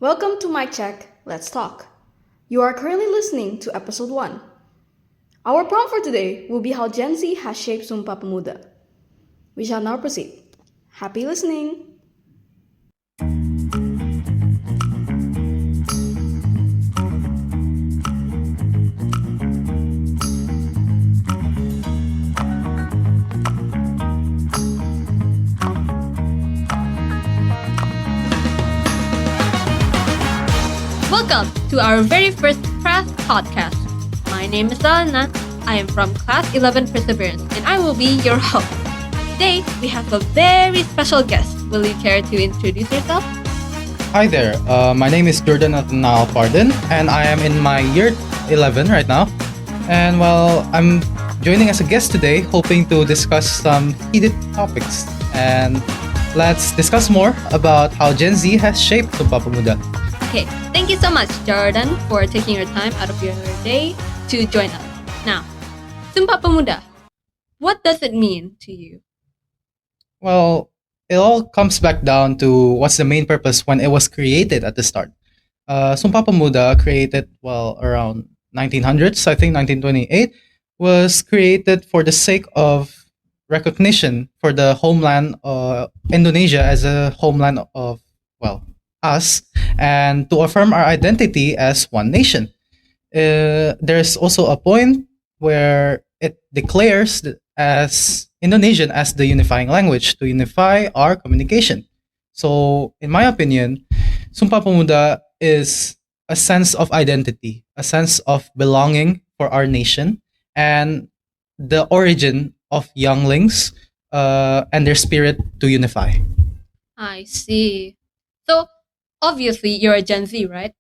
Welcome to My Check, Let's Talk. You are currently listening to episode 1. Our prompt for today will be how Gen Z has shaped Sumpah Pemuda. We shall now proceed. Happy listening! Welcome to our very first craft podcast. My name is Selena. I am from Class 11 Perseverance and I will be your host. Today, we have a very special guest. Will you care to introduce yourself? Hi there, my name is Nathanael Pardin, and I am in my year 11 right now. And well, I'm joining as a guest today, hoping to discuss some heated topics. And let's discuss more about how Gen Z has shaped Sumpah Pemuda. Okay, thank you so much, Jordan, for taking your time out of your day to join us. Now, Sumpah Pemuda, what does it mean to you? Well, it all comes back down to what's the main purpose when it was created at the start. Sumpah Pemuda, created around 1900s, I think 1928, was created for the sake of recognition for the homeland, Indonesia as a homeland of us, and to affirm our identity as one nation. There's also a point where it declares as Indonesian as the unifying language to unify our communication. So, in my opinion, Sumpah Pemuda is a sense of identity, a sense of belonging for our nation, and the origin of younglings and their spirit to unify. I see. So, obviously, you're a Gen Z, right?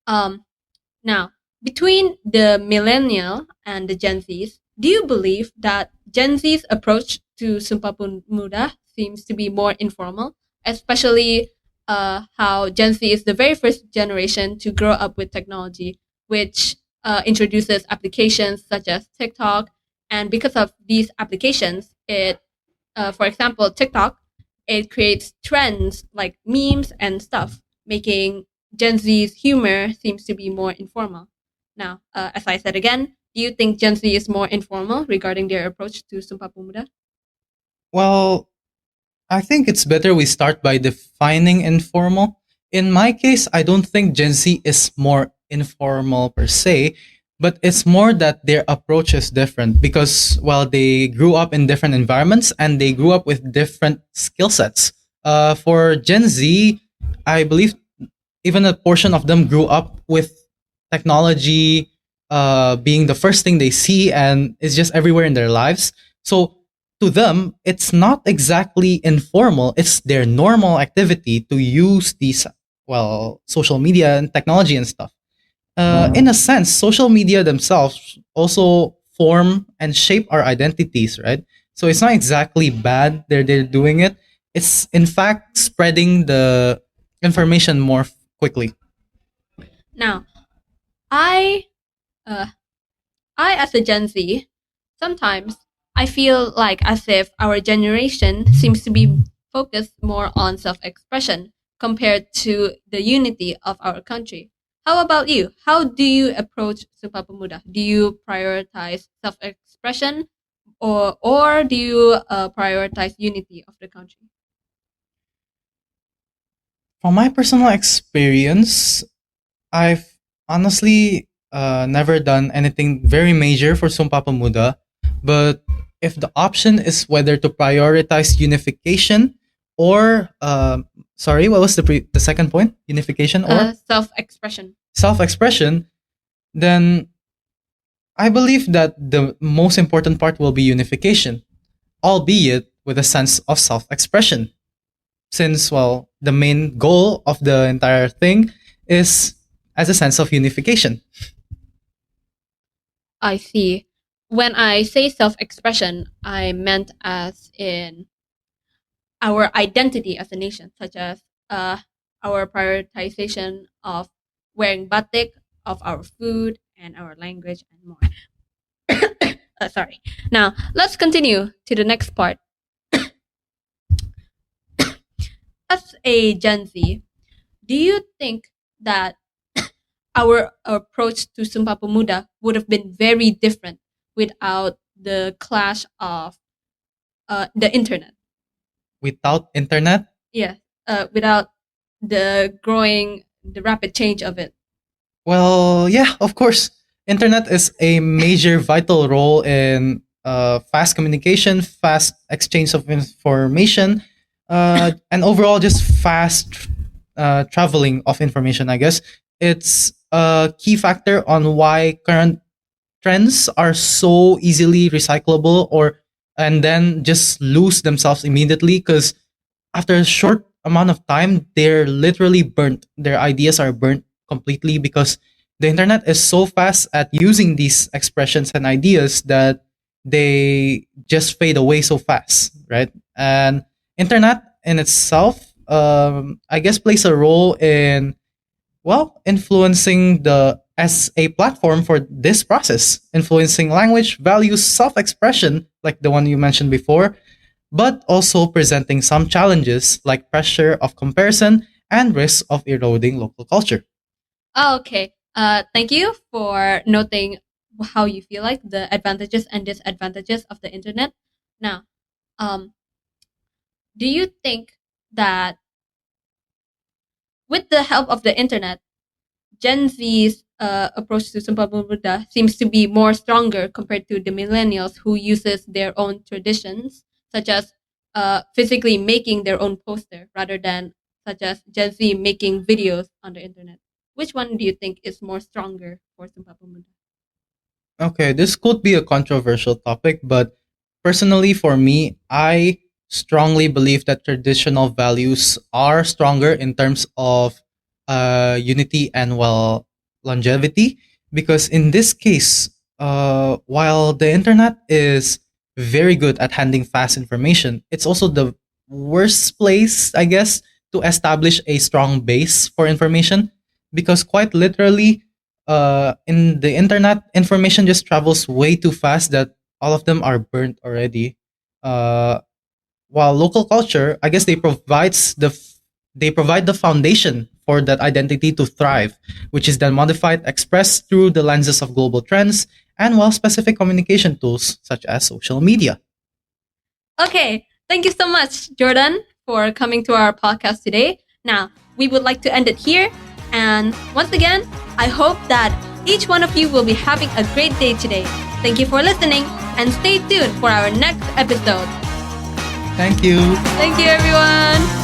Now, between the millennial and the Gen Zs, do you believe that Gen Z's approach to Sumpah Pemuda seems to be more informal, especially how Gen Z is the very first generation to grow up with technology, which introduces applications such as TikTok, and because of these applications, for example, TikTok, it creates trends like memes and stuff, making Gen Z's humor seems to be more informal. Now, as I said again, do you think Gen Z is more informal regarding their approach to Sumpah Pemuda? Well, I think it's better we start by defining informal. In my case, I don't think Gen Z is more informal per se, but it's more that their approach is different because, well, they grew up in different environments and they grew up with different skill sets. For Gen Z, I believe even a portion of them grew up with technology being the first thing they see and it's just everywhere in their lives. So to them, it's not exactly informal. It's their normal activity to use these, social media and technology and stuff. In a sense, social media themselves also form and shape our identities, right? So it's not exactly bad they're doing it. It's in fact spreading the information more quickly. Now, I, uh, I as a Gen Z, sometimes I feel like as if our generation seems to be focused more on self-expression compared to the unity of our country. How about you? How do you approach Sumpah Pemuda? Do you prioritize self-expression or do you prioritize unity of the country? From my personal experience, I've honestly never done anything very major for Sumpah Pemuda, but if the option is whether to prioritize unification or sorry, what was the second point? Unification or Self-expression. self-expression, then I believe that the most important part will be unification, albeit with a sense of self-expression. Since, well, the main goal of the entire thing is as a sense of unification. I see. When I say self-expression, I meant as in our identity as a nation, such as our prioritization of wearing batik, of our food, and our language, and more. Sorry. Now, let's continue to the next part. As a Gen Z, do you think that our approach to Sumpah Pemuda would have been very different without the clash of the internet. Without internet, Yeah, without the rapid change of it. well, yeah, of course. Internet is a major vital role in fast communication, fast exchange of information, and overall just fast traveling of information, I guess. It's a key factor on why current trends are so easily recyclable or and then just lose themselves immediately because after a short amount of time they're literally burnt, their ideas are burnt completely because the internet is so fast at using these expressions and ideas that they just fade away so fast, right? And internet in itself, I guess, plays a role in, well, influencing the as a platform for this process, influencing language, values, self-expression, like the one you mentioned before, but also presenting some challenges like pressure of comparison and risk of eroding local culture. Oh, okay. Thank you for noting how you feel like the advantages and disadvantages of the internet. Now, um, do you think that with the help of the internet, Gen Z's approach to Sumpah Pemuda seems to be more stronger compared to the millennials who uses their own traditions, such as physically making their own poster rather than such as Gen Z making videos on the internet. Which one do you think is more stronger for Sumpah Pemuda? Okay, this could be a controversial topic, but personally for me, I strongly believe that traditional values are stronger in terms of unity and, well, longevity. Because in this case, while the internet is very good at handling fast information, it's also the worst place, I guess, to establish a strong base for information. Because quite literally, in the internet, information just travels way too fast that all of them are burnt already. Uh, while local culture, I guess they provide the foundation for that identity to thrive, which is then modified, expressed through the lenses of global trends and, well, specific communication tools such as social media. Okay, thank you so much, Jordan, for coming to our podcast today. Now, we would like to end it here. And once again, I hope that each one of you will be having a great day today. Thank you for listening and stay tuned for our next episode. Thank you. Thank you, everyone.